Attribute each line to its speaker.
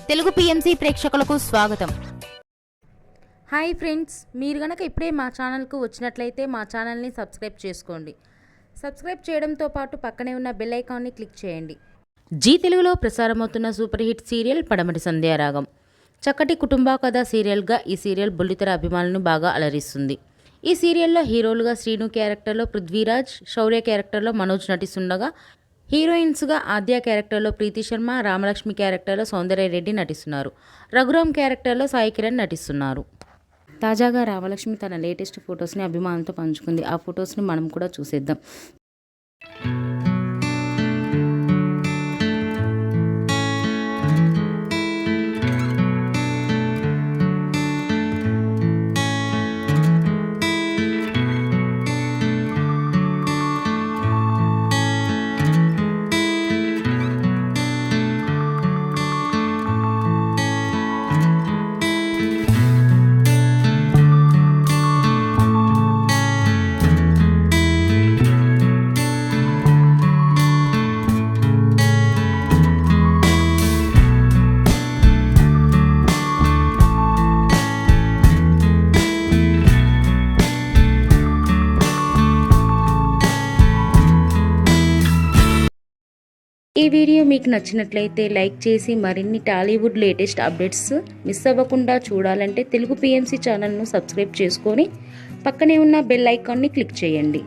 Speaker 1: Telugu PMC ప్రేక్షకులకు స్వాగతం.
Speaker 2: Hi friends, మీరు గనక ఇప్పుడే మా ఛానల్కు వచ్చినట్లయితే మా ఛానల్ని సబ్స్క్రైబ్ చేసుకోండి. సబ్స్క్రైబ్ చేయడంతో పాటు పక్కనే ఉన్న బెల్ ఐకాన్ని క్లిక్ చేయండి. జీ తెలుగులో ప్రసారమవుతున్న సూపర్ హిట్ సీరియల్ పడమటి సంధ్యారాగం. చక్కటి కుటుంబ కథ సీరియల్గా ఈ సీరియల్ బుల్లితెర అభిమానులను బాగా అలరిస్తుంది. ఈ సీరియల్లో హీరోలుగా శ్రీను క్యారెక్టర్లో పృథ్వీరాజ్, శౌర్య క్యారెక్టర్లో మనోజ్ నటిస్తుండగా హీరోయిన్స్గా ఆద్య క్యారెక్టర్లో ప్రీతి శర్మ, రామలక్ష్మి క్యారెక్టర్లో సౌందర్య రెడ్డి నటిస్తున్నారు. రఘురామ్ క్యారెక్టర్లో సాయి కిరణ్ నటిస్తున్నారు. తాజాగా రామలక్ష్మి తన లేటెస్ట్ ఫొటోస్ని అభిమానులతో పంచుకుంది. ఆ ఫొటోస్ని మనం కూడా చూసేద్దాం. ఈ వీడియో మీకు నచ్చినట్లయితే లైక్ చేసి మరిన్ని టాలీవుడ్ లేటెస్ట్ అప్డేట్స్ మిస్ అవ్వకుండా చూడాలంటే తెలుగు పిఎంసి ఛానల్ను సబ్స్క్రైబ్ చేసుకొని పక్కనే ఉన్న బెల్ ఐకాన్ని క్లిక్ చేయండి.